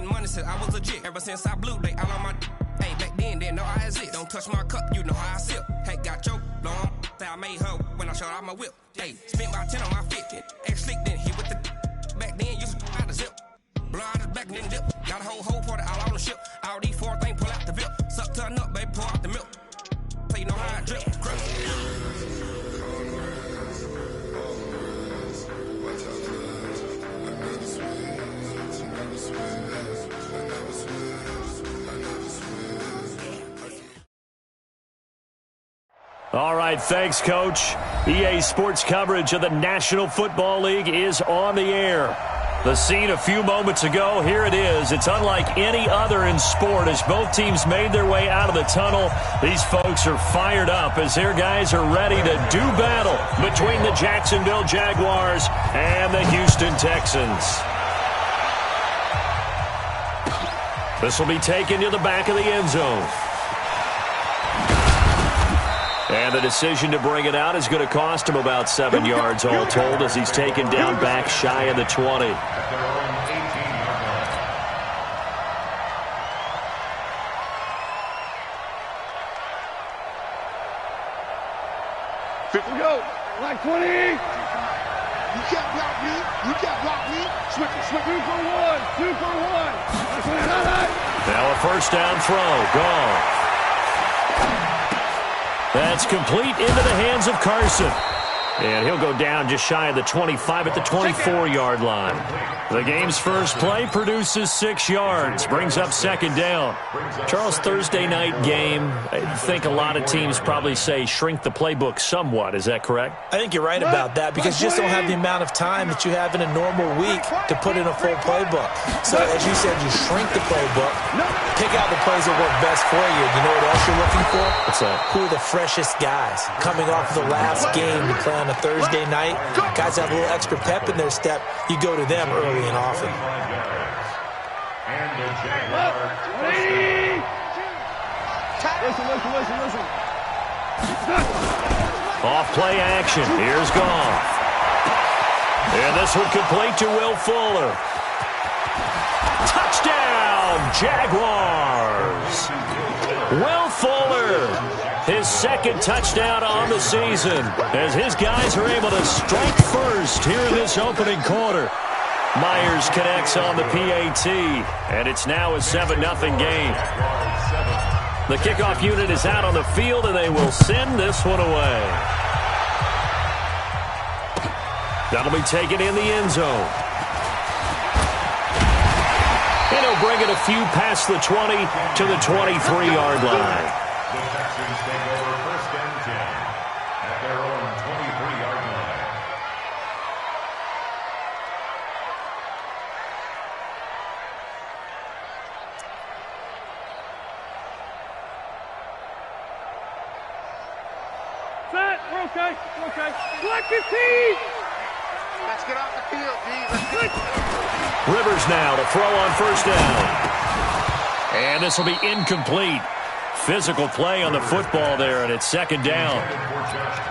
getting money since I was legit. Ever since I blew, they all on my hey, back then, didn't know I exist. Don't touch my cup, you know how I sip. Hey, got your long. Say I made her when I showed out my whip. Hey, spent my 10 on my fit. Ex-slick, then hit with the back then, used to out the zip. Blow out his back and then dip. Got a whole party all on the ship. All these four things, pull out the VIP. Suck turn up, baby, pour out the milk. So you know how I drip. All right, thanks, Coach. EA Sports coverage of the National Football League is on the air. The scene a few moments ago, here it is. It's unlike any other in sport as both teams made their way out of the tunnel. These folks are fired up as their guys are ready to do battle between the Jacksonville Jaguars and the Houston Texans. This will be taken to the back of the end zone. And the decision to bring it out is going to cost him about 7 yards all told as he's taken down back shy of the 20. We go. Like 20. You can't block me. You can't block me. Switch. 2 for 1. 2 for 1. Now a first down throw. Gone. That's complete into the hands of Carson. And he'll go down just shy of the 25 at the 24-yard line. The game's first play produces 6 yards, brings up second down. Charles, Thursday night game, I think a lot of teams probably say shrink the playbook somewhat. Is that correct? I think you're right about that because you just don't have the amount of time that you have in a normal week to put in a full playbook. So, as you said, you shrink the playbook, pick out the plays that work best for you. You know what else you're looking for? What's that? Who are the freshest guys coming off of the last game to play on a Thursday night? Guys have a little extra pep in their step. You go to them early and often. Listen. Off play action. Here's Goff. And this one complete to Will Fuller. Touchdown, Jaguars. Will Fuller, his second touchdown on the season as his guys are able to strike first here in this opening quarter. Myers connects on the PAT, and it's now a 7-0 game. The kickoff unit is out on the field, and they will send this one away. That'll be taken in the end zone. And he'll bring it a few past the 20 to the 23-yard line. The Texans take over first and 10 at their own 23-yard line. Set. We're okay. Select the team. Let's get off the field, Rivers now to throw on first down. And this will be incomplete. Physical play on the football there, and it's second down.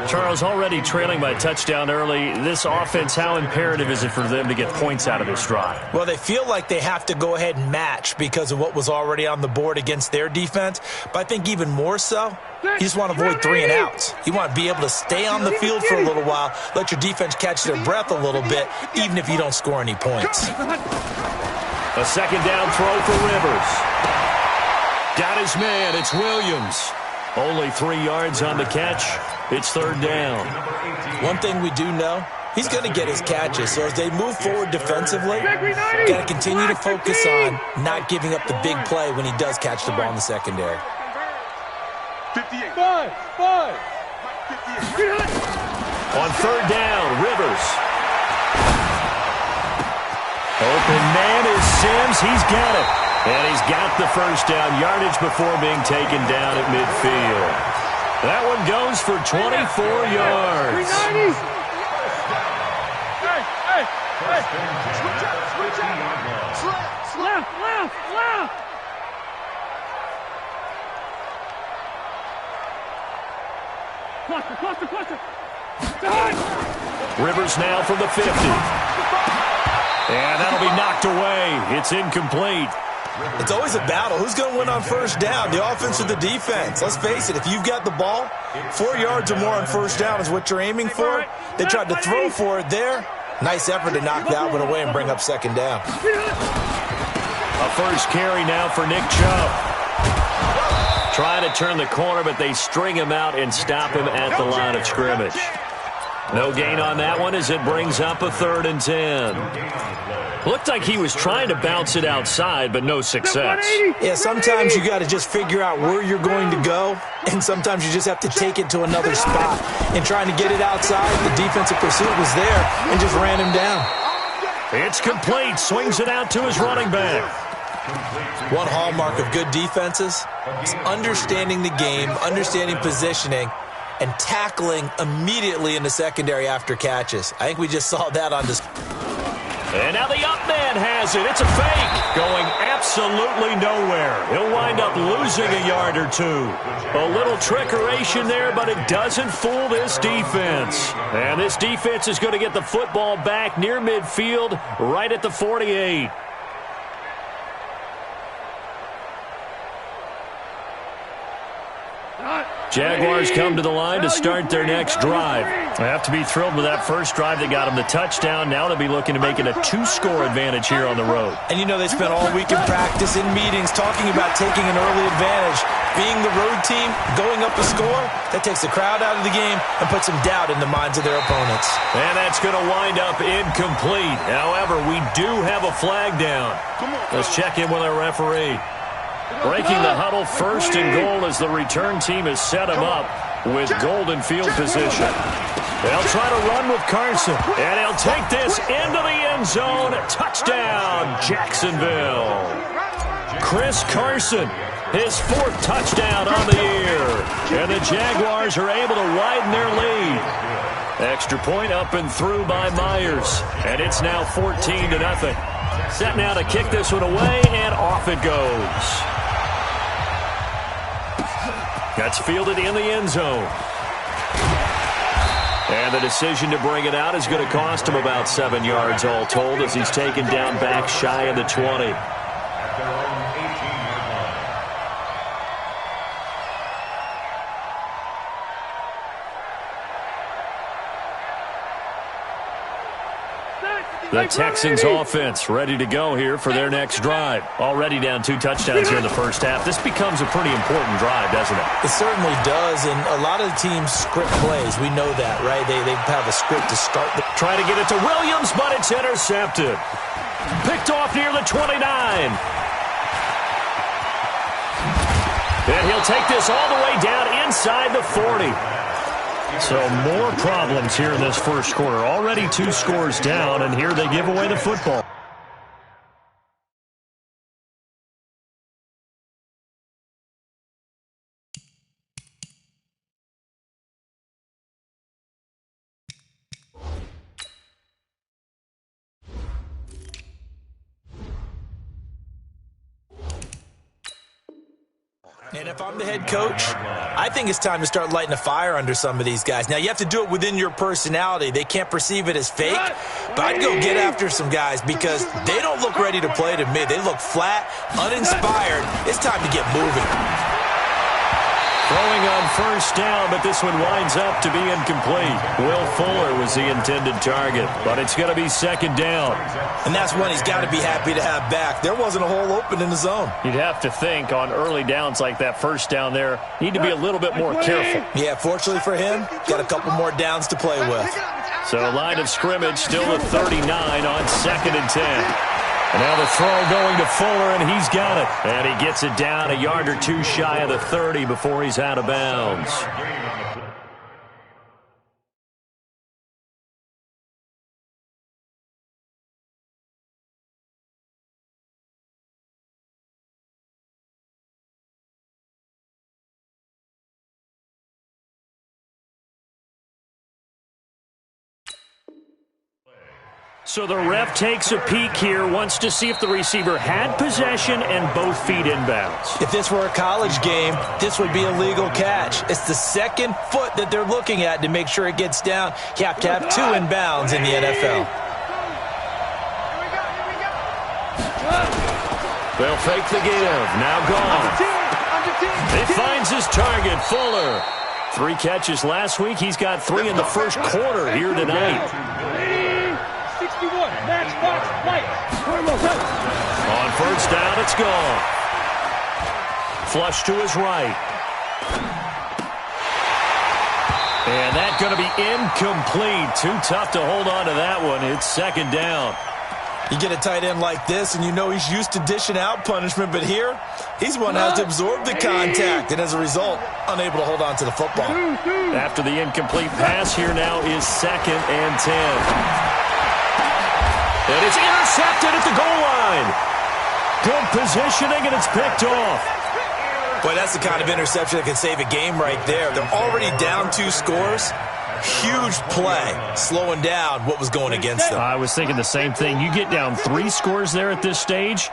Charles, already trailing by a touchdown early. This offense, how imperative is it for them to get points out of this drive? Well, they feel like they have to go ahead and match because of what was already on the board against their defense. But I think even more so, you just want to avoid 3 and outs. You want to be able to stay on the field for a little while, let your defense catch their breath a little bit, even if you don't score any points. A second down throw for Rivers. Got his man. It's Williams. Only 3 yards on the catch. It's third down. One thing we do know, he's going to get his catches. So as they move forward defensively, got to continue to focus on not giving up the big play when he does catch the ball in the secondary. 58. 5. On third down, Rivers. Open man is Sims. He's got it. And he's got the first down yardage before being taken down at midfield. That one goes for 24 yards. Hey. Switch up. Left. Cluster. Done. Rivers now from the 50. And that'll be knocked away. It's incomplete. It's always a battle. Who's going to win on first down, the offense or the defense? Let's face it, if you've got the ball, 4 yards or more on first down is what you're aiming for. They tried to throw for it there. Nice effort to knock that one away and bring up second down. A first carry now for Nick Chubb. Trying to turn the corner, but they string him out and stop him at the line of scrimmage. No gain on that one as it brings up a 3rd and 10. Looked like he was trying to bounce it outside, but no success. Yeah, sometimes you got to just figure out where you're going to go, and sometimes you just have to take it to another spot. And trying to get it outside, the defensive pursuit was there and just ran him down. It's complete. Swings it out to his running back. One hallmark of good defenses is understanding the game, understanding positioning, and tackling immediately in the secondary after catches. I think we just saw that on display. And now the up man has it. It's a fake. Going absolutely nowhere. He'll wind up losing a yard or two. A little trickeration there, but it doesn't fool this defense. And this defense is going to get the football back near midfield, right at the 48. Jaguars come to the line to start their next drive. They have to be thrilled with that first drive that got them the touchdown. Now they'll be looking to make it a 2-score advantage here on the road. And you know they spent all week in practice, in meetings, talking about taking an early advantage. Being the road team, going up a score, that takes the crowd out of the game and puts some doubt in the minds of their opponents. And that's going to wind up incomplete. However, we do have a flag down. Let's check in with our referee. Breaking the huddle, 1st and goal as the return team has set him up with golden field position. They'll try to run with Carson, and he'll take this into the end zone. Touchdown, Jacksonville. Chris Carson, his 4th touchdown on the year. And the Jaguars are able to widen their lead. Extra point up and through by Myers. And it's now 14-0. Set now to kick this one away, and off it goes. That's fielded in the end zone. And the decision to bring it out is going to cost him about 7 yards all told as he's taken down back shy of the 20. The Texans offense ready to go here for their next drive. Already down 2 touchdowns here in the first half. This becomes a pretty important drive, doesn't it? It certainly does, and a lot of the teams script plays. We know that, right? They have a script to start. Try to get it to Williams, but it's intercepted. Picked off near the 29. And he'll take this all the way down inside the 40. So more problems here in this first quarter. Already 2 scores down, and here they give away the football. And if I'm the head coach, I think it's time to start lighting a fire under some of these guys. Now, you have to do it within your personality. They can't perceive it as fake. But I'd go get after some guys because they don't look ready to play to me. They look flat, uninspired. It's time to get moving. Throwing on first down, but this one winds up to be incomplete. Will Fuller was the intended target, but it's going to be second down. And that's one he's got to be happy to have back. There wasn't a hole open in the zone. You'd have to think on early downs like that first down there, need to be a little bit more careful. Yeah, fortunately for him, got a couple more downs to play with. So line of scrimmage still at 39 on 2nd and 10. And now the throw going to Fuller, and he's got it. And he gets it down a yard or 2 shy of the 30 before he's out of bounds. So the ref takes a peek here, wants to see if the receiver had possession and both feet inbounds. If this were a college game, this would be a legal catch. It's the second foot that they're looking at to make sure it gets down. You have to have 2 inbounds in the NFL. They'll fake the give. Now gone. He finds his target, Fuller. 3 catches last week. He's got 3 in the first quarter here tonight. 61, matchbox, light. On first down, it's gone. Flush to his right. And that's going to be incomplete. Too tough to hold on to that one. It's second down. You get a tight end like this, and you know he's used to dishing out punishment, but here, he's one that has to absorb the contact, and as a result, unable to hold on to the football. After the incomplete pass, here now is 2nd and 10. And it's intercepted at the goal line. Good positioning, and it's picked off. Boy, that's the kind of interception that can save a game right there. They're already down 2 scores. Huge play, slowing down what was going against them. I was thinking the same thing. You get down 3 scores there at this stage,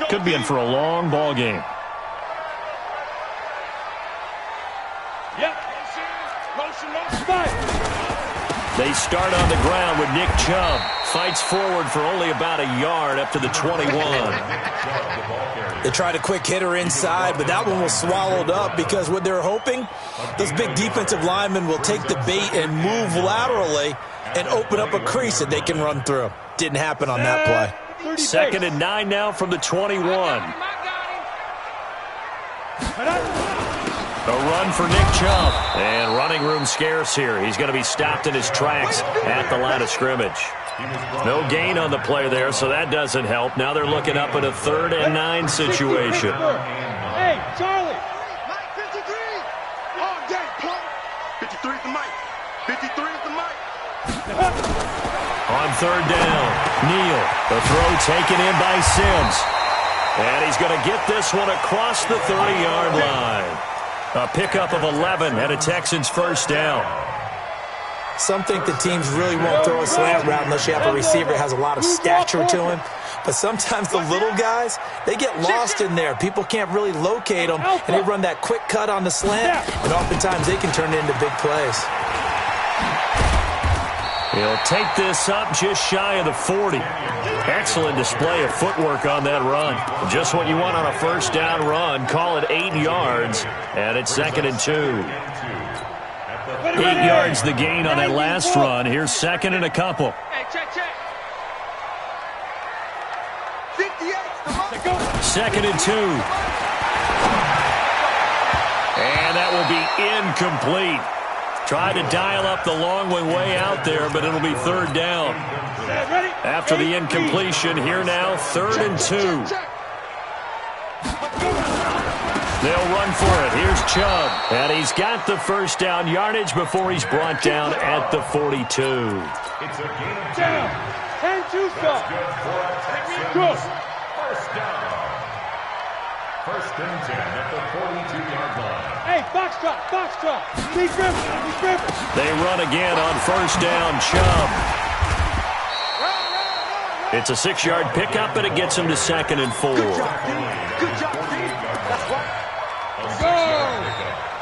could be in for a long ball game. They start on the ground with Nick Chubb. Fights forward for only about a yard up to the 21. They tried a quick hitter inside, but that one was swallowed up because what they're hoping, those big defensive linemen will take the bait and move laterally and open up a crease that they can run through. Didn't happen on that play. 2nd and 9 now from the 21. A run for Nick Chubb. And running room scarce here. He's going to be stopped in his tracks at the line of scrimmage. No gain on the play there, so that doesn't help. Now they're looking up at a 3rd and 9 situation. Hey, Charlie. Mike 53. All day, play. 53 is the mic. 53 is the mic. On 3rd down, Neal. The throw taken in by Sims. And he's going to get this one across the 30-yard line. A pickup of 11 and a Texans first down. Some think the teams really won't throw a slant route unless you have a receiver that has a lot of stature to him. But sometimes the little guys, they get lost in there. People can't really locate them, and they run that quick cut on the slant, and oftentimes they can turn it into big plays. He'll take this up just shy of the 40. Excellent display of footwork on that run. Just what you want on a first down run. Call it 8 yards, and it's 2nd and 2. 8 yards the gain on that last run. Here's 2nd and a couple. Hey, check. 2nd and 2. And that will be incomplete. Tried to dial up the long way out there, but it'll be 3rd down. After the incompletion, here now, 3rd and 2. They'll run for it. Here's Chubb. And he's got the first down yardage before he's brought down at the 42. It's a gain of 10. 10-2 stop. Good. First down. 1st and 10 at the 42-yard line. Hey, box drop. Deep dribble. They run again on first down, Chubb. It's a 6-yard pickup, and it gets him to 2nd and 4. Good job, D. That's right. Go.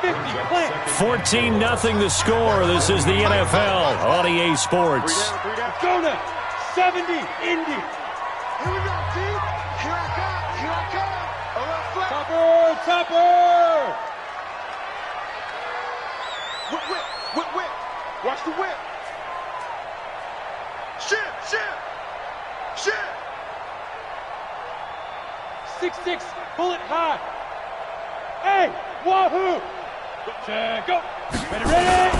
50, plant. 14-0 the score. This is the NFL on EA Sports. Go now. 70, Indy. Here we go, D. Here I come. A left flat. Topper. Whip. Watch the whip. Shit. 6-6, bullet high. Hey, wahoo. Check, go. Ready.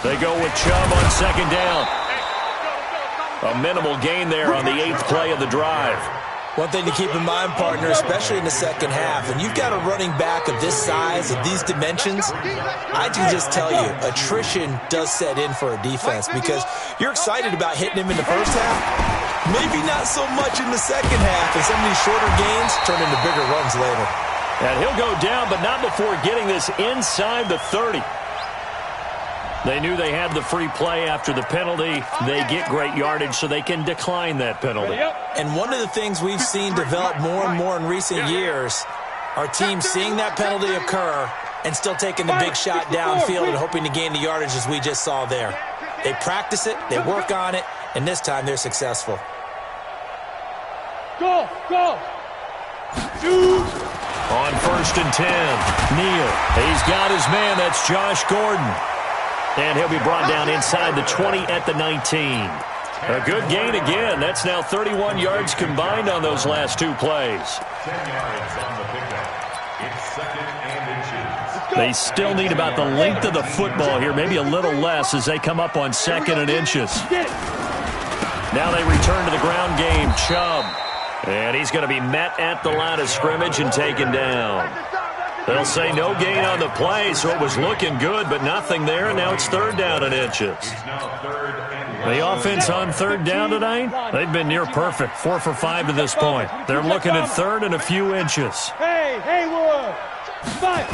They go with Chubb on 2nd down. A minimal gain there on the 8th play of the drive. One thing to keep in mind, partner, especially in the second half, when you've got a running back of this size, of these dimensions, I can just tell you, attrition does set in for a defense because you're excited about hitting him in the first half, maybe not so much in the second half, and some of these shorter gains turn into bigger runs later. And he'll go down, but not before getting this inside the 30. They knew they had the free play after the penalty. They get great yardage so they can decline that penalty. And one of the things we've seen develop more and more in recent years are teams seeing that penalty occur and still taking the big shot downfield and hoping to gain the yardage as we just saw there. They practice it, they work on it, and this time they're successful. Go! On 1st and 10, Neal. He's got his man. That's Josh Gordon. And he'll be brought down inside the 20 at the 19. A good gain again. That's now 31 yards combined on those last two plays. 10 yards on the pickup. It's 2nd and inches. They still need about the length of the football here, maybe a little less as they come up on 2nd and inches. Now they return to the ground game. Chubb. And he's going to be met at the line of scrimmage and taken down. They'll say no gain on the play, so it was looking good, but nothing there, and now it's 3rd down and inches. The offense on 3rd down tonight, they've been near perfect, 4 for 5 to this point. They're looking at 3rd and a few inches. Hey, Haywood! Fight!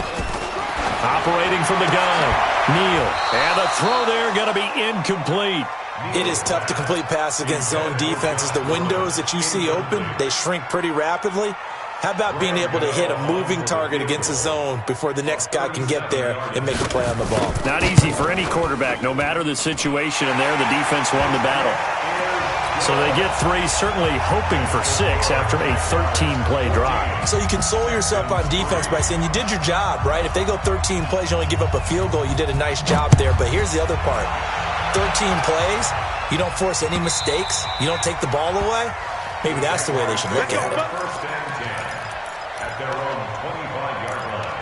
Operating from the gun, Neal. And the throw there going to be incomplete. It is tough to complete passes against zone defenses. The windows that you see open, they shrink pretty rapidly. How about being able to hit a moving target against a zone before the next guy can get there and make a play on the ball? Not easy for any quarterback, no matter the situation, and there the defense won the battle. So they get 3, certainly hoping for 6 after a 13-play drive. So you console yourself on defense by saying you did your job, right? If they go 13 plays, you only give up a field goal, you did a nice job there. But here's the other part. 13 plays, you don't force any mistakes, you don't take the ball away. Maybe that's the way they should look at it. 1st and 10 at their own 25-yard line.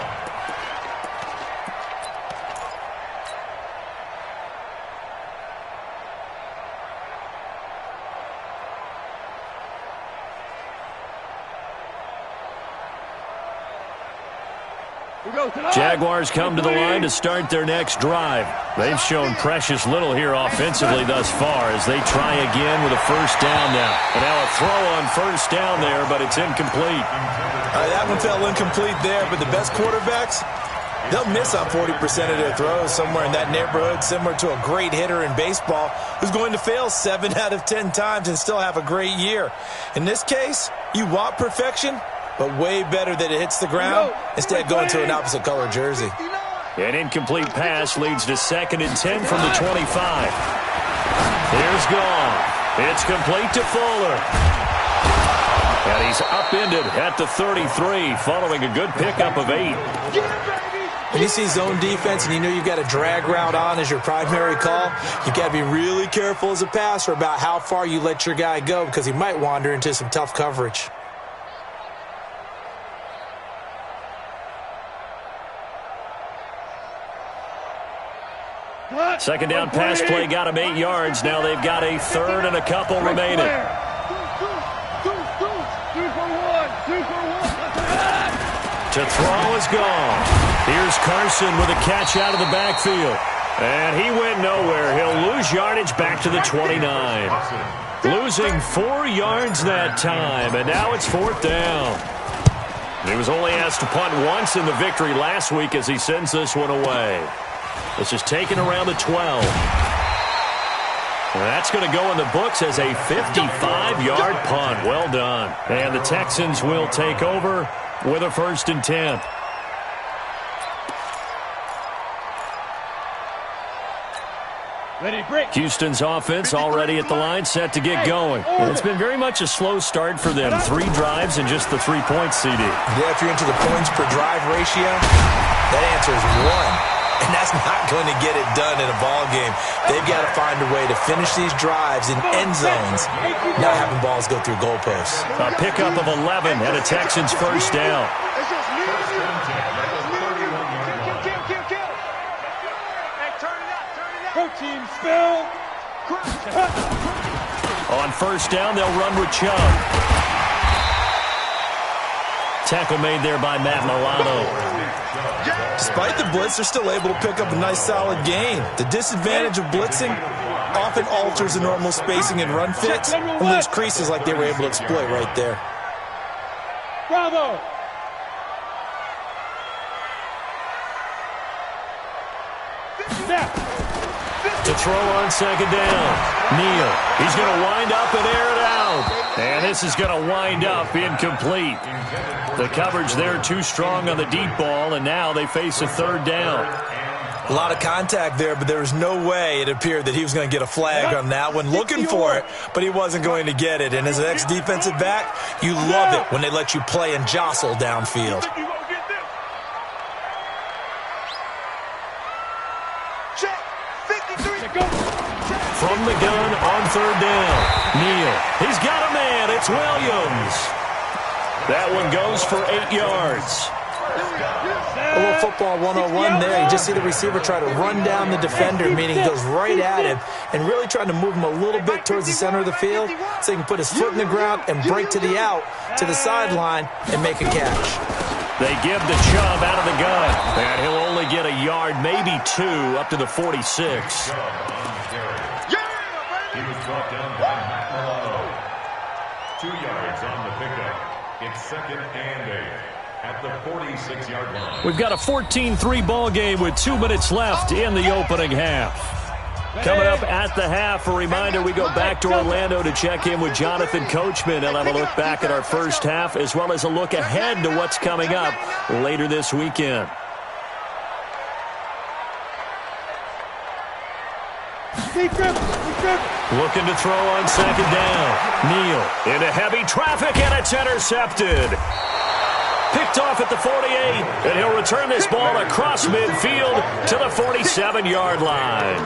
Jaguars come to the line to start their next drive. They've shown precious little here offensively thus far as they try again with a 1st down now. And now a throw on 1st down there, but it's incomplete. That one fell incomplete there, but the best quarterbacks, they'll miss on 40% of their throws, somewhere in that neighborhood, similar to a great hitter in baseball who's going to fail 7 out of 10 times and still have a great year. In this case, you want perfection, but way better that it hits the ground instead going to an opposite color jersey. An incomplete pass leads to 2nd and 10 from the 25. Here's gone. It's complete to Fuller. And he's upended at the 33 following a good pickup of 8. When you see zone defense and you know you've got a drag route on as your primary call, you've got to be really careful as a passer about how far you let your guy go because he might wander into some tough coverage. Second down pass play got him 8 yards. Now they've got a 3rd and a couple remaining. 2 for 1. To throw is gone. Here's Carson with a catch out of the backfield. And he went nowhere. He'll lose yardage back to the 29. Losing 4 yards that time, and now it's 4th down. He was only asked to punt once in the victory last week as he sends this one away. This is taken around the 12. That's going to go in the books as a 55-yard punt. Well done. And the Texans will take over with a 1st and 10. Houston's offense already at the line, set to get going. It's been very much a slow start for them. 3 drives and just the 3 points, CD. Yeah, if you're into the points per drive ratio, that answer is 1. And that's not going to get it done in a ball game. They've got to find a way to finish these drives in end zones, not having balls go through goalposts. A pickup of 11 and a Texans 1st down. Team spill. On 1st down, they'll run with Chubb. Tackle made there by Matt Milano. Despite the blitz, they're still able to pick up a nice solid gain. The disadvantage of blitzing often alters the normal spacing and run fits and leaves creases like they were able to exploit right there. Bravo. Snap. throw on second down. Neal. He's going to wind up and air it out. And this is going to wind up incomplete. The coverage there too strong on the deep ball, and now they face a third down. A lot of contact there, but there was no way it appeared that he was going to get a flag on that one. Looking for it, but he wasn't going to get it. And as an ex-defensive back, you love it when they let you play and jostle downfield. From the gun on third down. Neal. He's got a man. It's Williams. That one goes for 8 yards. A little football 101 there. You just see the receiver try to run down the defender, meaning he goes right at him and really trying to move him a little bit towards the center of the field so he can put his foot in the ground and break to the out, to the sideline, and make a catch. They give the Chubb out of the gun, and he'll only get a yard, maybe 2, up to the 46. He was brought down by Lago. 2 yards on the pickup. It's 2nd and 8 at the 46-yard line. We've got a 14-3 ball game with 2 minutes left in the opening half. Coming up at the half, a reminder, we go back to Orlando to check in with Jonathan Coachman. He'll have a look back at our first half as well as a look ahead to what's coming up later this weekend. Looking to throw on second down. Neal into heavy traffic, and it's intercepted. Picked off at the 48, and he'll return this ball across midfield to the 47-yard line.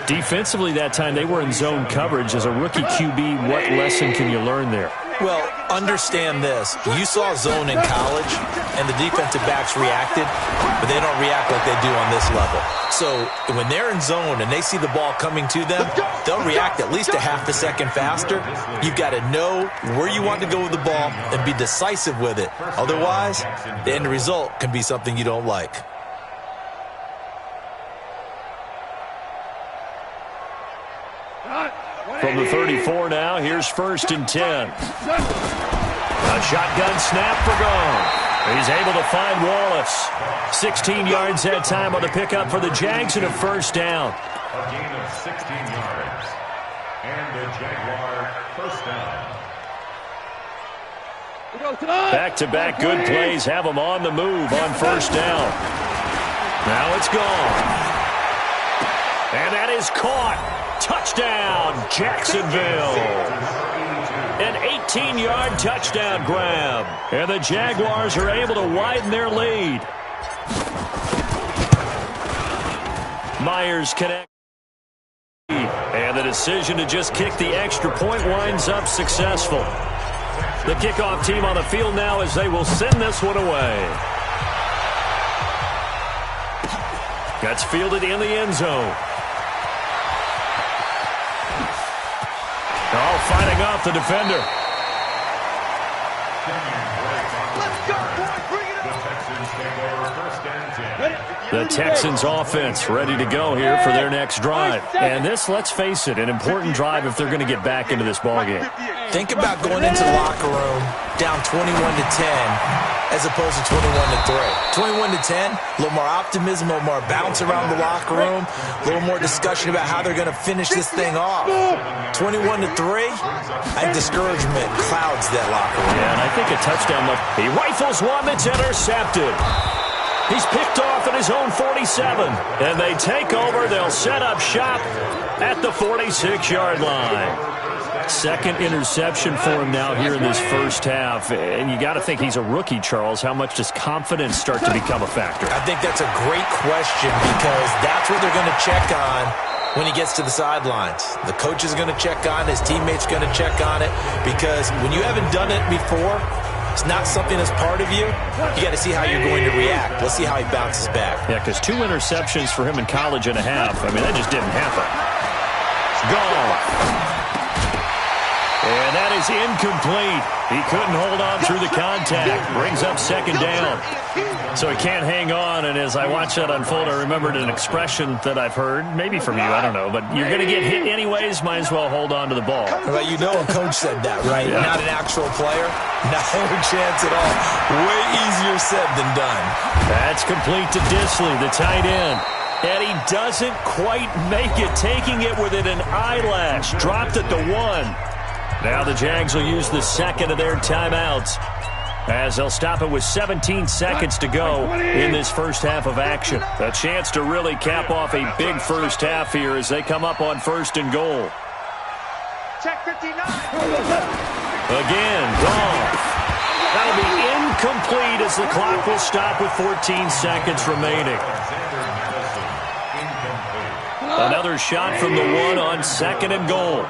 Defensively that time, they were in zone coverage. As a rookie QB, what lesson can you learn there? Well, understand this. You saw zone in college, and the defensive backs reacted, but they don't react like they do on this level. So when they're in zone and they see the ball coming to them, they'll react at least a half a second faster. You've got to know where you want to go with the ball and be decisive with it. Otherwise, the end result can be something you don't like. From the 34 now, here's 1st and 10. A shotgun snap for Gone. He's able to find Wallace. 16 yards that time on the pickup for the Jags and a first down. A gain of 16 yards. And the Jaguar first down. Back-to-back good plays have them on the move on first down. Now it's Gone. And that is caught. Touchdown, Jacksonville. An 18-yard touchdown grab. And the Jaguars are able to widen their lead. Myers connects. And the decision to just kick the extra point winds up successful. The kickoff team on the field now as they will send this one away. That's fielded in the end zone. Oh, fighting off the defender. Let's go, boys. Bring it up. The Texans take over 1st and 10. The Texans offense ready to go here for their next drive. And this, let's face it, an important drive if they're going to get back into this ballgame. Think about going into the locker room down 21-10 as opposed to 21-3. 21-10, a little more optimism, a little more bounce around the locker room, a little more discussion about how they're going to finish this thing off. 21-3, I think discouragement clouds that locker room. Yeah, and I think a touchdown. He rifles one that's intercepted. He's picked off at his own 47. And they take over. They'll set up shop at the 46-yard line. Second interception for him now here in this first half. And you got to think he's a rookie, Charles. How much does confidence start to become a factor? I think that's a great question because that's what they're going to check on when he gets to the sidelines. The coach is going to check on it. His teammates going to check on it because when you haven't done it before, it's not something that's part of you. You got to see how you're going to react. Let's see how he bounces back. Yeah, because 2 interceptions for him in college and a half. I mean, that just didn't happen. Gone. And that is incomplete. He couldn't hold on through the contact. Brings up second down. So he can't hang on. And as I watch that unfold, I remembered an expression that I've heard, maybe from you, I don't know. But you're going to get hit anyways, might as well hold on to the ball. Well, you know a coach said that, right? Yeah. Not an actual player. Not a chance at all. Way easier said than done. That's complete to Disley, the tight end. And he doesn't quite make it, taking it within an eyelash. Dropped at the 1. Now the Jags will use the second of their timeouts, as they'll stop it with 17 seconds to go in this first half of action. A chance to really cap off a big first half here as they come up on 1st and goal. Check 59. Again, Goff. That'll be incomplete as the clock will stop with 14 seconds remaining. Another shot from the 1 on 2nd and goal.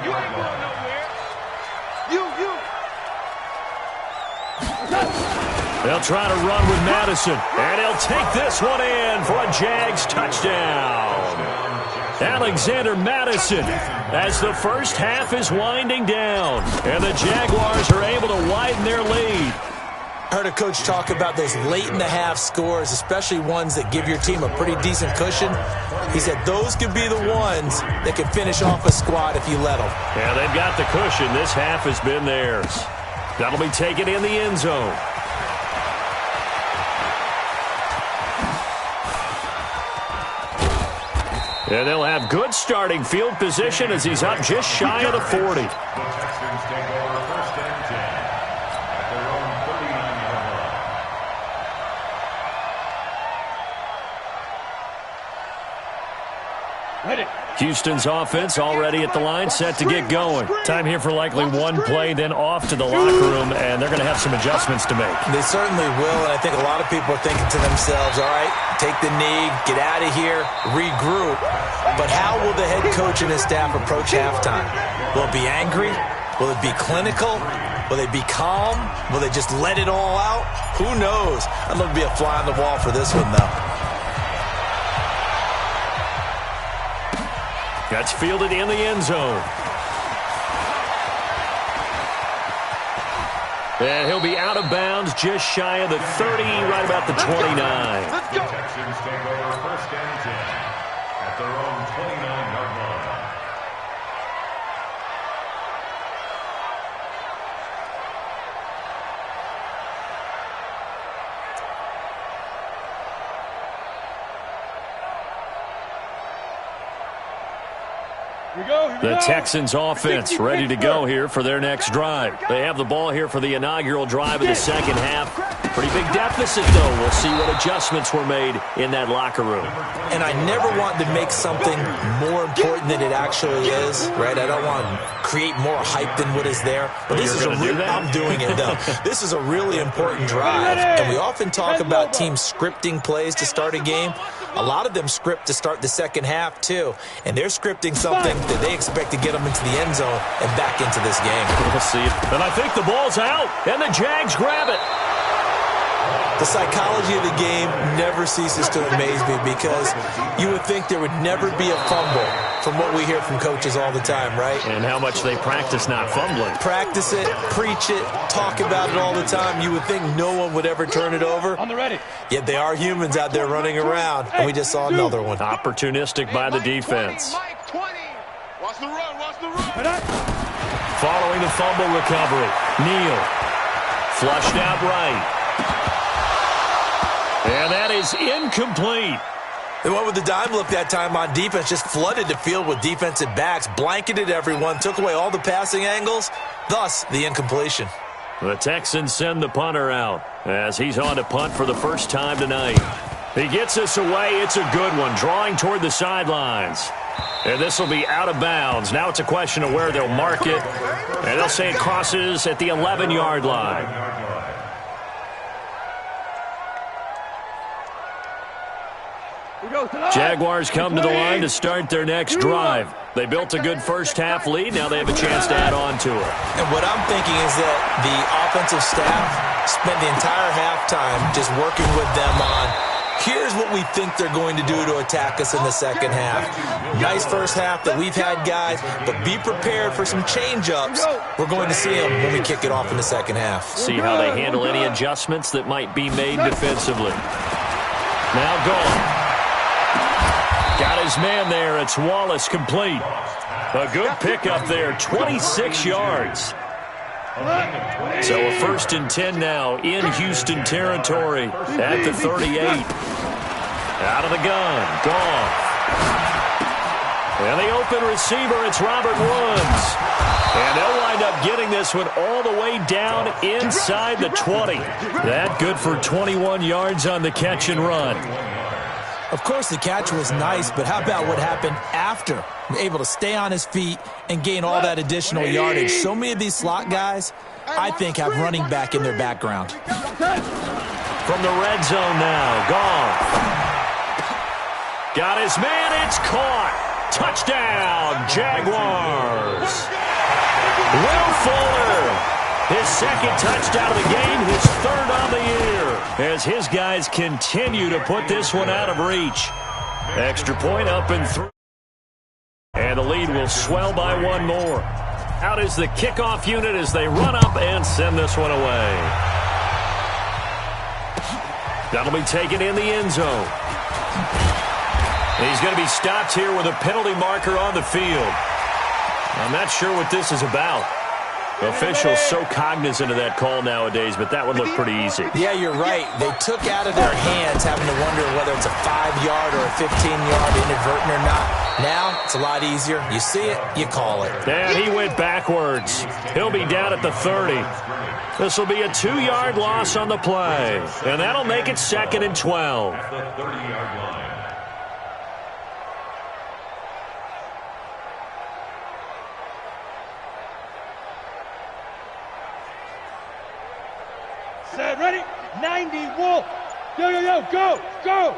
They'll try to run with Madison, and he'll take this one in for a Jags touchdown. Alexander Madison, as the first half is winding down, and the Jaguars are able to widen their lead. I heard a coach talk about those late-in-the-half scores, especially ones that give your team a pretty decent cushion. He said those could be the ones that can finish off a squad if you let them. Yeah, they've got the cushion. This half has been theirs. That'll be taken in the end zone. And they'll have good starting field position as he's up just shy of the 40. The Texans take over 1st and 10 at their own 39-yard line. Ready. Houston's offense already at the line, set to get going. Time here for likely one play, then off to the locker room, and they're going to have some adjustments to make. They certainly will, and I think a lot of people are thinking to themselves, all right, take the knee, get out of here, regroup. But how will the head coach and his staff approach halftime? Will it be angry? Will it be clinical? Will they be calm? Will they just let it all out? Who knows? I'd love to be a fly on the wall for this one, though. That's fielded in the end zone. And he'll be out of bounds just shy of the 30, right about the 29. The Texans take over 1st and 10 at their own 29-yard line. The Texans offense ready to go here for their next drive. They have the ball here for the inaugural drive of the second half. Pretty big deficit, though. We'll see what adjustments were made in that locker room. And I never want to make something more important than it actually is, right? I don't want to create more hype than what is there. But this is I'm doing it, though. This is a really important drive. And we often talk about teams scripting plays to start a game. A lot of them script to start the second half, too. And they're scripting something that they expect to get them into the end zone and back into this game. We'll see it. And I think the ball's out, and the Jags grab it. The psychology of the game never ceases to amaze me because you would think there would never be a fumble from what we hear from coaches all the time, right? And how much they practice not fumbling. Practice it, preach it, talk about it all the time. You would think no one would ever turn it over. On the ready. Yet they are humans out there running around, and we just saw another one. Opportunistic by the defense. Mike 20. Watch the run, watch the run. Following the fumble recovery, Neal flushed out right. And that is incomplete. They went with the dime look that time on defense, just flooded the field with defensive backs, blanketed everyone, took away all the passing angles, thus the incompletion. The Texans send the punter out as he's on to punt for the first time tonight. He gets us away. It's a good one, drawing toward the sidelines. And this will be out of bounds. Now it's a question of where they'll mark it. And they'll say it crosses at the 11-yard line. Jaguars come to the line to start their next drive. They built a good first-half lead. Now they have a chance to add on to it. And what I'm thinking is that the offensive staff spent the entire halftime just working with them on, here's what we think they're going to do to attack us in the second half. Nice first half that we've had, guys, but be prepared for some change-ups. We're going to see them when we kick it off in the second half. See how they handle any adjustments that might be made defensively. Now gone. Got his man there. It's Wallace complete. A good pickup there, 26 yards. So a 1st and 10 now in Houston territory at the 38. Out of the gun. Gone. And the open receiver, it's Robert Woods. And they'll wind up getting this one all the way down inside the 20. That good for 21 yards on the catch and run. Of course, the catch was nice, but how about what happened after? Able to stay on his feet and gain all that additional yardage. So many of these slot guys, I think, have running back in their background. From the red zone now, Goff. Got his man, it's caught. Touchdown, Jaguars. Will Fuller, his second touchdown of the game, his third on the year, as his guys continue to put this one out of reach. Extra point up and through. And the lead will swell by one more. Out is the kickoff unit as they run up and send this one away. That'll be taken in the end zone. He's going to be stopped here with a penalty marker on the field. I'm not sure what this is about. Officials so cognizant of that call nowadays, but that would look pretty easy. Yeah, you're right. They took out of their hands having to wonder whether it's a 5-yard or a 15-yard inadvertent or not. Now, it's a lot easier. You see it, you call it. And he went backwards. He'll be down at the 30. This will be a 2-yard loss on the play. And that'll make it 2nd and 12. At the 30-yard line. Set, ready? 90, Wolf. Yo, yo, yo, go, go.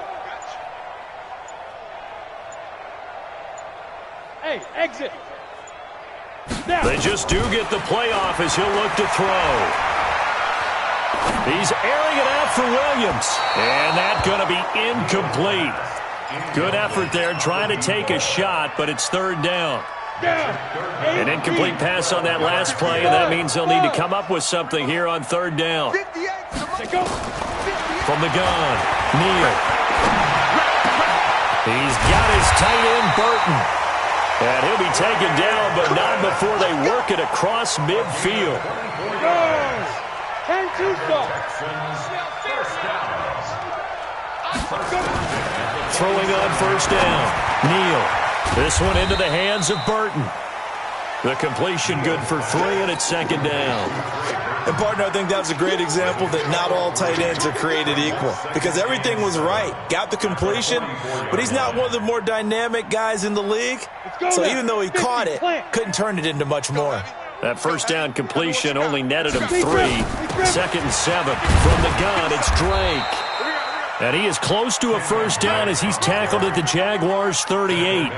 Hey, exit. Now. They just do get the playoff as he'll look to throw. He's airing it out for Williams. And that's going to be incomplete. Good effort there trying to take a shot, but it's 3rd down. An incomplete pass on that last play, and that means they'll need to come up with something here on 3rd down. From the gun, Neal. He's got his tight end, Burton. And he'll be taken down, but not before they work it across midfield. Throwing on 1st down, Neal. This one into the hands of Burton. The completion good for 3, and it's 2nd down. And, partner, I think that was a great example that not all tight ends are created equal. Because everything was right. Got the completion, but he's not one of the more dynamic guys in the league. So even though he caught it, couldn't turn it into much more. That 1st down completion only netted him 3. 2nd and 7. From the gun, it's Drake. And he is close to a 1st down as he's tackled at the Jaguars' 38.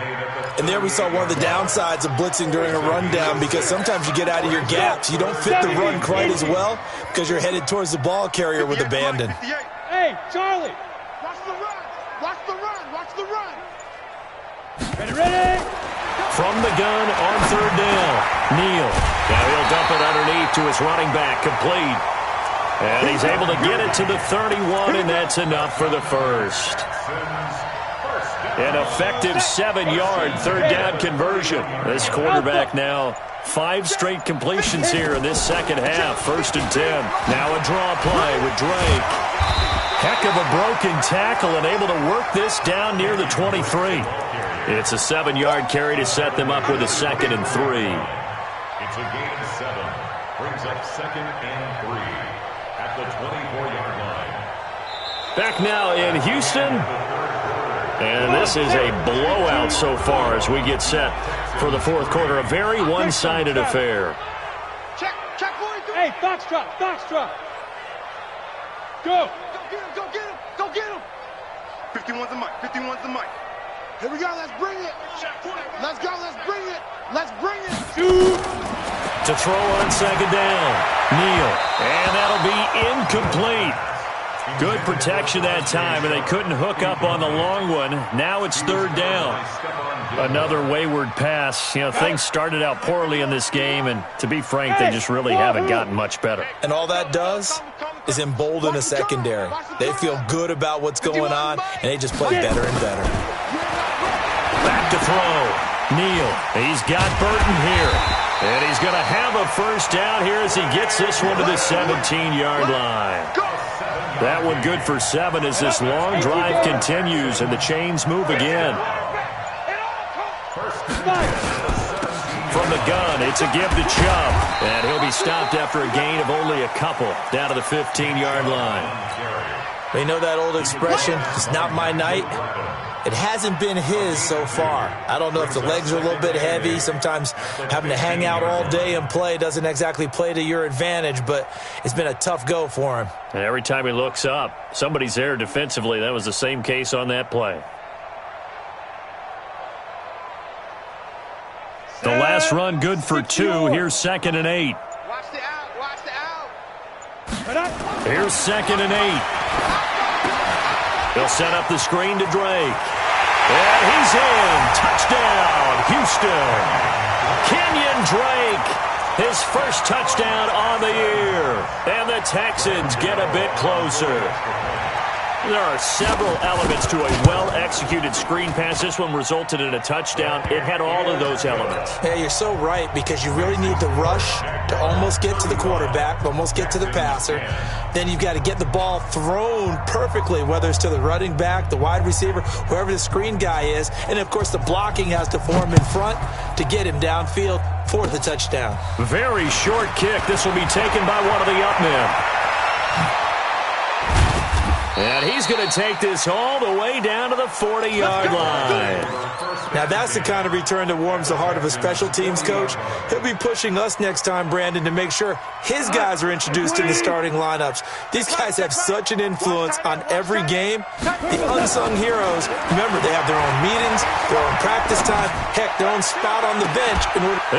And there we saw one of the downsides of blitzing during a rundown, because sometimes you get out of your gaps. You don't fit the run quite as well because you're headed towards the ball carrier with abandon. Hey, Charlie. Watch the run. Watch the run. Watch the run. Ready, ready. From the gun on 3rd down, Neal. Now he'll dump it underneath to his running back, complete. And he's able to get it to the 31, and that's enough for the first. An effective 7-yard 3rd down conversion. This quarterback now 5 straight completions here in this second half. 1st and 10. Now a draw play with Drake. Heck of a broken tackle and able to work this down near the 23. It's a 7-yard carry to set them up with a 2nd and 3. It's a gain of 7. Brings up 2nd and 3 at the 24-yard line. Back now in Houston. And this is a blowout so far as we get set for the 4th quarter. A very one-sided affair. Check, 42. Hey, Foxtrot, Foxtrot. Go. Go get him, go get him. 51's the mic, 51's the mic. Here we go, let's bring it. Let's go, let's bring it. Let's bring it. Shoot. To throw on 2nd down, Neal. And that'll be incomplete. Good protection that time, and they couldn't hook up on the long one. Now it's 3rd down. Another wayward pass. You know, things started out poorly in this game, and to be frank, they just really haven't gotten much better. And all that does is embolden a secondary. They feel good about what's going on, and they just play better and better. Back to throw. Neal. He's got Burton here. And he's going to have a 1st down here as he gets this one to the 17-yard line. That one good for 7 as this long drive continues and the chains move again. From the gun, it's a give to Chubb. And he'll be stopped after a gain of only a couple down to the 15-yard line. You know that old expression, it's not my night? It hasn't been his so far. I don't know if the legs are a little bit heavy. Sometimes having to hang out all day and play doesn't exactly play to your advantage, but it's been a tough go for him. And every time he looks up, somebody's there defensively. That was the same case on that play. The last run good for 2. Here's 2nd and 8. Watch the out. Watch the out. Here's 2nd and 8. He'll set up the screen to Drake. And he's in. Touchdown, Houston. Kenyon Drake, his first touchdown on the year. And the Texans get a bit closer. There are several elements to a well-executed screen pass. This one resulted in a touchdown. It had all of those elements. Yeah, you're so right, because you really need the rush to almost get to the quarterback, almost get to the passer. Then you've got to get the ball thrown perfectly, whether it's to the running back, the wide receiver, whoever the screen guy is. And, of course, the blocking has to form in front to get him downfield for the touchdown. Very short kick. This will be taken by one of the up men. And he's going to take this all the way down to the 40-yard line. Now, that's the kind of return that warms the heart of a special teams coach. He'll be pushing us next time, Brandon, to make sure his guys are introduced in the starting lineups. These guys have such an influence on every game. The unsung heroes, remember, they have their own meetings, their own practice time, heck, their own spot on the bench.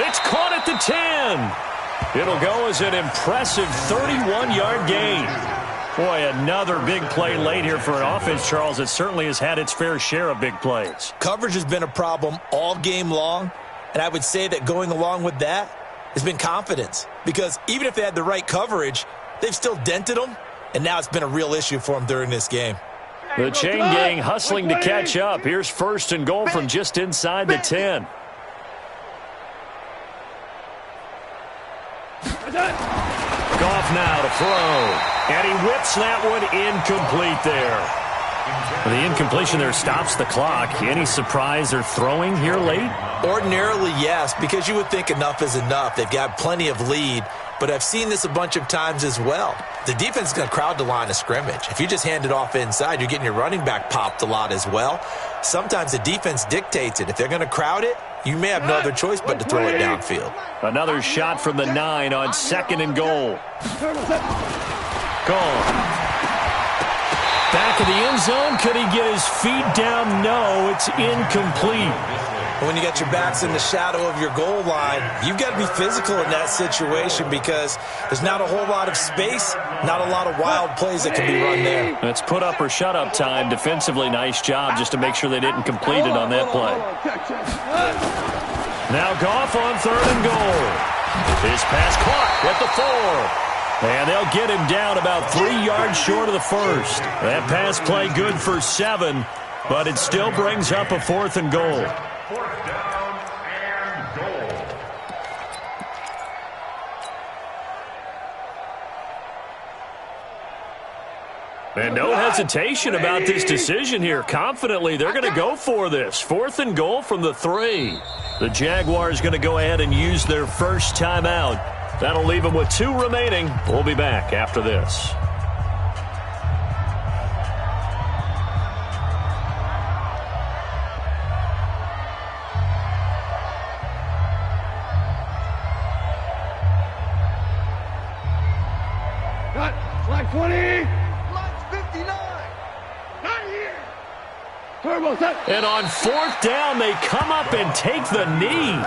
It's caught at the 10. It'll go as an impressive 31-yard gain. Boy, another big play late here for an offense, Charles. It certainly has had its fair share of big plays. Coverage has been a problem all game long, and I would say that going along with that has been confidence. Because even if they had the right coverage, they've still dented them, and now it's been a real issue for them during this game. The chain gang hustling to catch up. Here's 1st and goal from just inside the 10. Goff now to throw. And he whips that one incomplete there. The incompletion there stops the clock. Any surprise they're throwing here late? Ordinarily, yes, because you would think enough is enough. They've got plenty of lead, but I've seen this a bunch of times as well. The defense is going to crowd the line of scrimmage. If you just hand it off inside, you're getting your running back popped a lot as well. Sometimes the defense dictates it. If they're going to crowd it, you may have no other choice but to throw it downfield. Another shot from the 9 on 2nd and goal. Gone. Back in the end zone. Could he get his feet down? No, it's incomplete. When you got your backs in the shadow of your goal line, you've got to be physical in that situation because there's not a whole lot of space, not a lot of wild plays that can be run there. It's put up or shut up time. Defensively, nice job just to make sure they didn't complete it on that play. Now Goff on 3rd and goal. His pass caught at the 4. And they'll get him down about 3 yards short of the 1st. That pass play good for 7, but it still brings up a 4th and goal. 4th down and goal. And no hesitation about this decision here. Confidently, they're going to go for this. 4th and goal from the 3. The Jaguars going to go ahead and use their first timeout. That'll leave them with 2 remaining. We'll be back after this. Flag 20. Flag 59. Not here. Turbo set. And on 4th down, they come up and take the knee.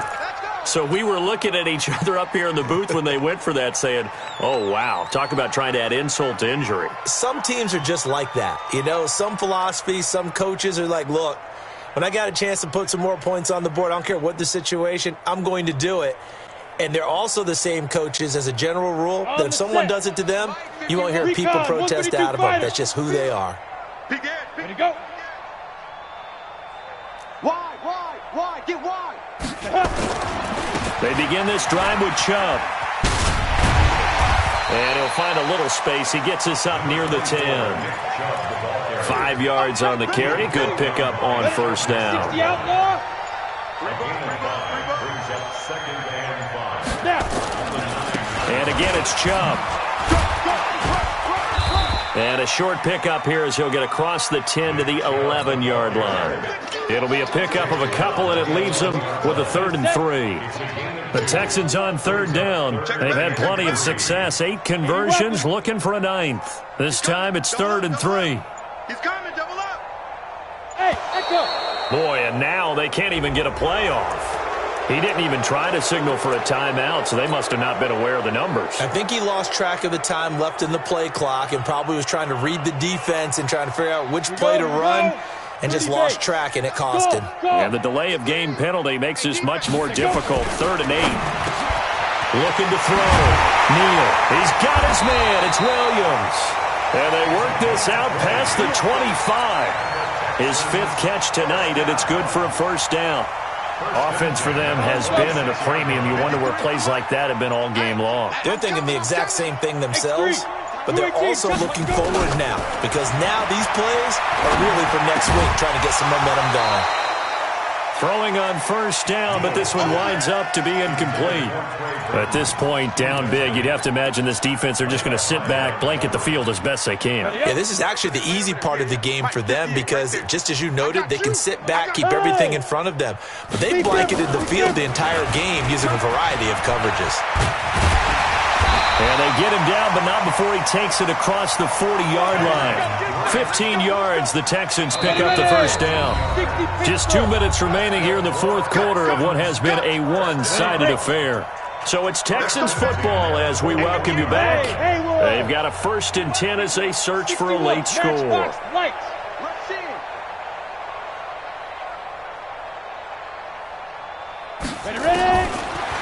So we were looking at each other up here in the booth when they went for that saying, oh, wow, talk about trying to add insult to injury. Some teams are just like that. You know, some philosophies, some coaches are like, look, when I got a chance to put some more points on the board, I don't care what the situation, I'm going to do it. And they're also the same coaches as a general rule that if someone does it to them, you won't hear people protest out of them. That's just who they are. Ready, go. Wide, get wide. They begin this drive with Chubb. And he'll find a little space. He gets us up near the 10. 5 yards on the carry. Good pickup on first down. Brings up second and 5. And again, it's Chubb. And a short pickup here as he'll get across the 10 to the 11-yard line. It'll be a pickup of a couple, and it leaves them with a 3rd and 3. The Texans on 3rd down. They've had plenty of success. 8 conversions, looking for a 9th. This time it's 3rd and 3. He's coming, double up. Hey, echo. Boy, and now they can't even get a play off. He didn't even try to signal for a timeout, so they must have not been aware of the numbers. I think he lost track of the time left in the play clock and probably was trying to read the defense and trying to figure out which play to run and just lost track, and it cost him. And the delay of game penalty makes this much more difficult. 3rd and 8. Looking to throw. Neal. He's got his man. It's Williams. And they work this out past the 25. His 5th catch tonight, and it's good for a first down. Offense for them has been at a premium. You wonder where plays like that have been all game long. They're thinking the exact same thing themselves, but they're also looking forward now because now these plays are really for next week, trying to get some momentum going. Throwing on first down, but this one winds up to be incomplete. At this point, down big, you'd have to imagine this defense are just going to sit back, blanket the field as best they can. Yeah, this is actually the easy part of the game for them because, just as you noted, they can sit back, keep everything in front of them. But they blanketed the field the entire game using a variety of coverages. And they get him down, but not before he takes it across the 40-yard line. 15 yards, the Texans pick up the first down. Just 2 minutes remaining here in the 4th quarter of what has been a one-sided affair. So it's Texans football as we welcome you back. They've got a 1st and 10 as they search for a late score.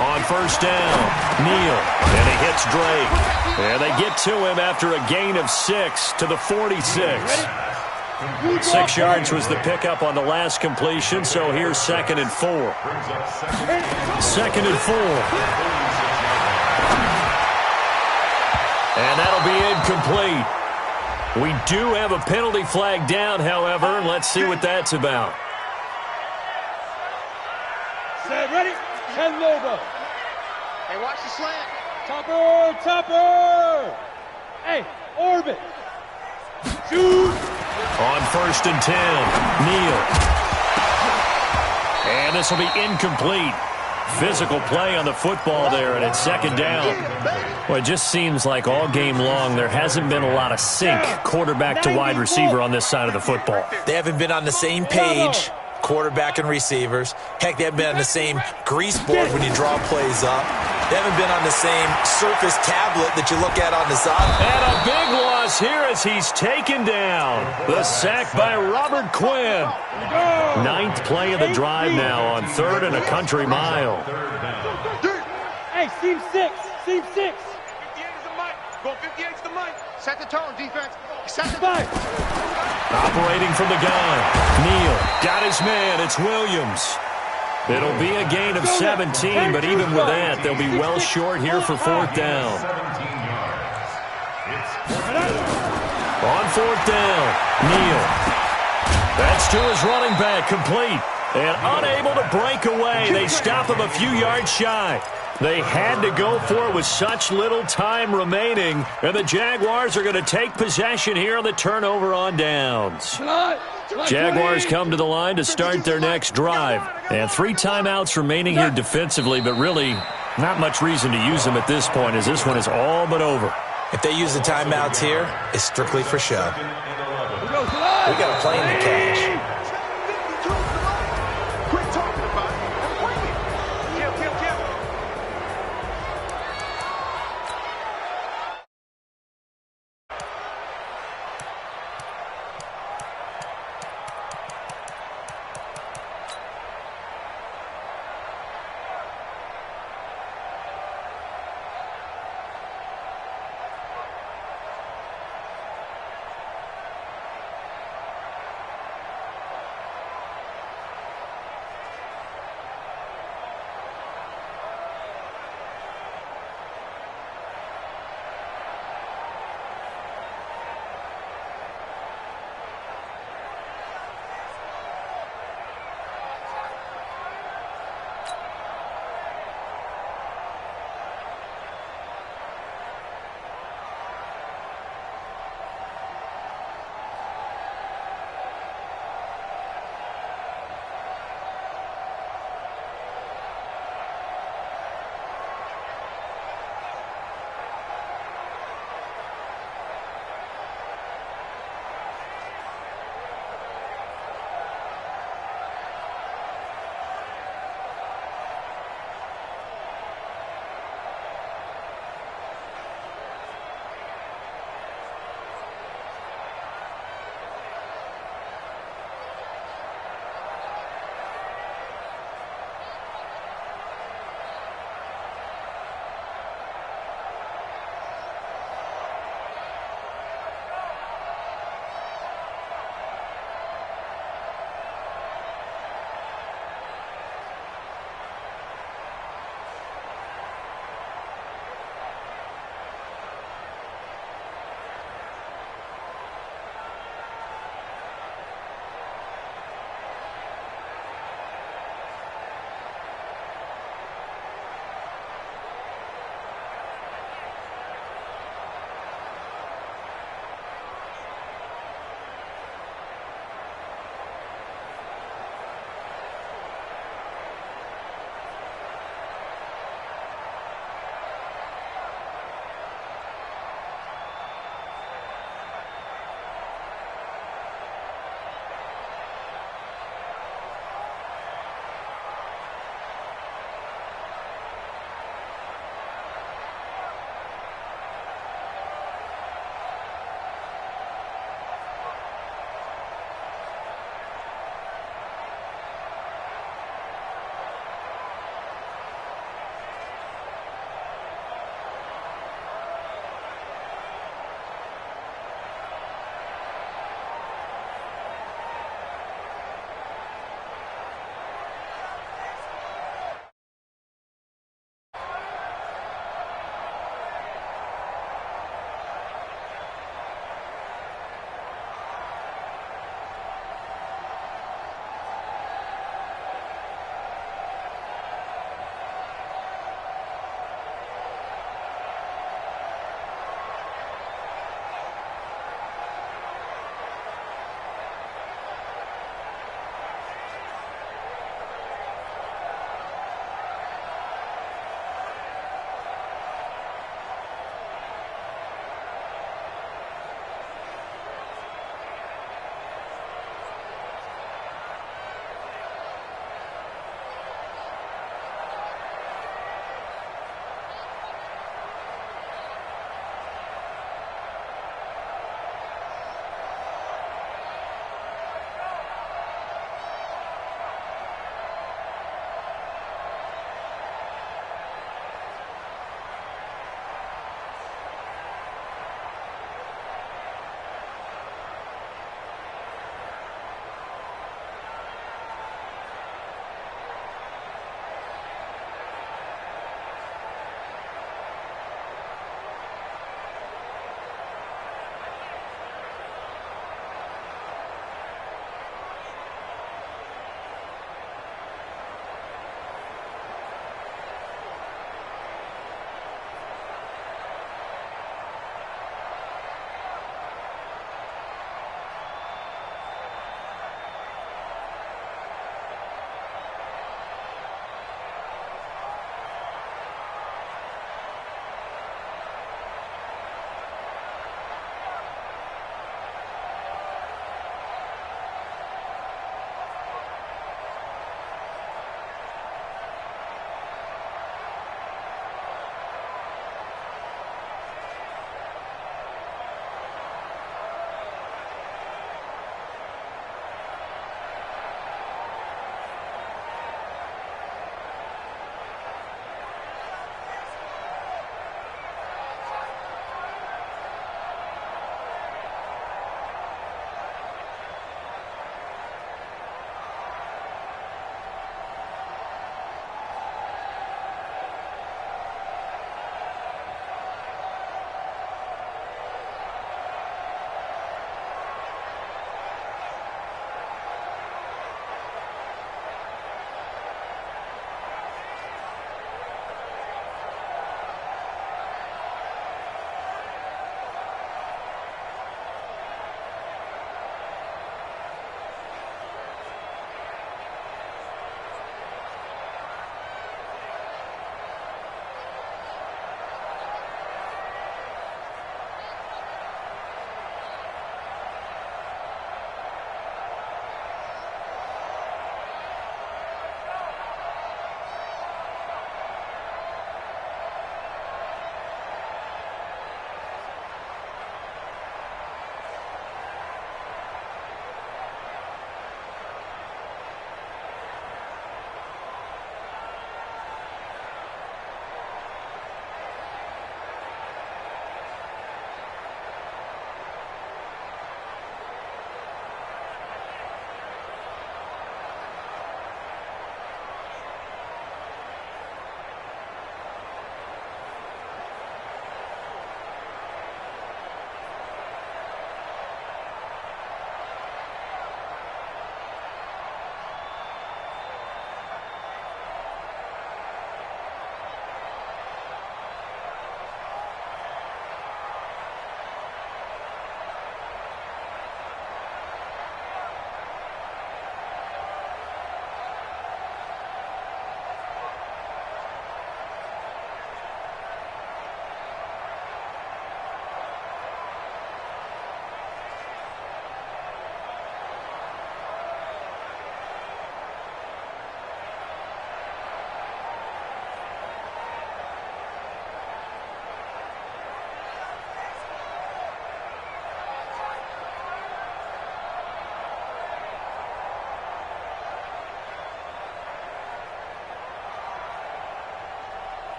On first down, Neal, and he hits Drake. And they get to him after a gain of 6 to the 46. 6 yards was the pickup on the last completion, so here's 2nd and 4. 2nd and 4. And that'll be incomplete. We do have a penalty flag down, however. Let's see what that's about. Set, ready? 10 Lago. Hey, watch the slant. Topper. Hey, orbit. Shoot. On 1st and 10, Neal. And this will be incomplete. Physical play on the football there, and it's 2nd down. Well, it just seems like all game long there hasn't been a lot of sync quarterback to wide receiver on this side of the football. They haven't been on the same page, quarterback and receivers. Heck, they haven't been on the same grease board when you draw plays up. They haven't been on the same Surface tablet that you look at on the side. And a big loss here as he's taken down. The sack by Robert Quinn. 9th play of the drive now on 3rd and a country mile. Hey, seam 6. 58 is the mic. Go 58 is the mic. Set the tone, defense. Set the tone. Operating from the gun. Neal got his man. It's Williams. It'll be a gain of 17, but even with that, they'll be well short here for 4th down. On 4th down, Neal. That's to his running back, complete. And unable to break away. They stop him a few yards shy. They had to go for it with such little time remaining. And the Jaguars are going to take possession here on the turnover on downs. Jaguars come to the line to start their next drive. And 3 timeouts remaining here defensively, but really not much reason to use them at this point as this one is all but over. If they use the timeouts here, it's strictly for show. We got a plane to catch.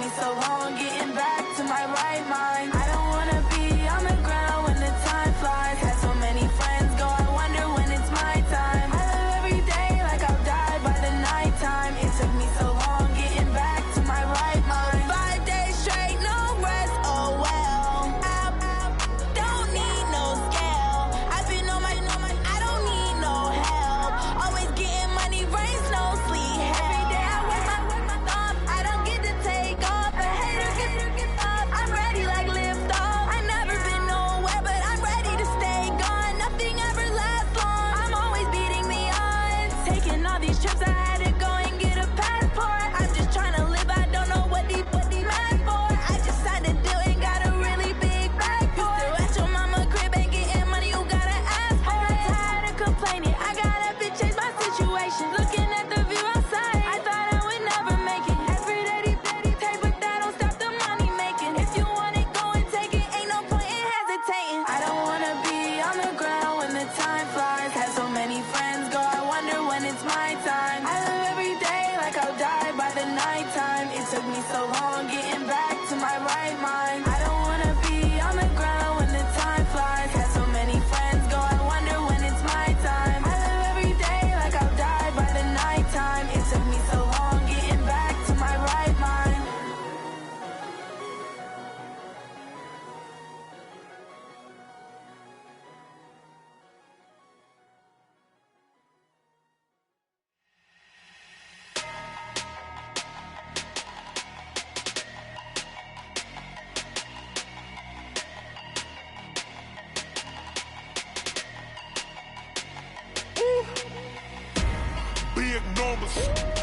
me so long getting back to my right mind. I don't wanna be on the ground when the time flies. Had so many friends go, I wonder when it's my time. I live every day like I'll die by the nighttime. It took me so long getting back to my right mind. 5 days straight, no rest, oh well. I don't need no scale. I've been on my, I don't need no help. Always getting money, rain, snow, sleet, every day I work my thumb. I don't get to take off. A hater get up. I'm ready like lift off. I've never been nowhere, but I'm ready to stay gone. Nothing ever lasts long. I'm always beating the odds. Taking all these trips, I had to go and get a passport. I'm just trying to live, I don't know what these mad for. I just signed a deal and got a really big bag for it. Still at your mama crib, ain't getting money, you gotta ask for it. I'm tired of complaining, I gotta change my situation. Looking at the view outside, I thought I would never make it. Every day they take, but that don't stop the money making. If you want it, go and take it, ain't no point in hesitating. I don't wanna be on the ground when the time flies. Had so many friends go, I wonder when it's my time. I live every day like I'll die by the nighttime. It took me so long getting back to my right mind. I don't wanna be on the ground when the time flies. Had so many friends go, I wonder when it's my time. I live every day like I'll die by the nighttime. It took me so long getting back to my right mind. Be enormous.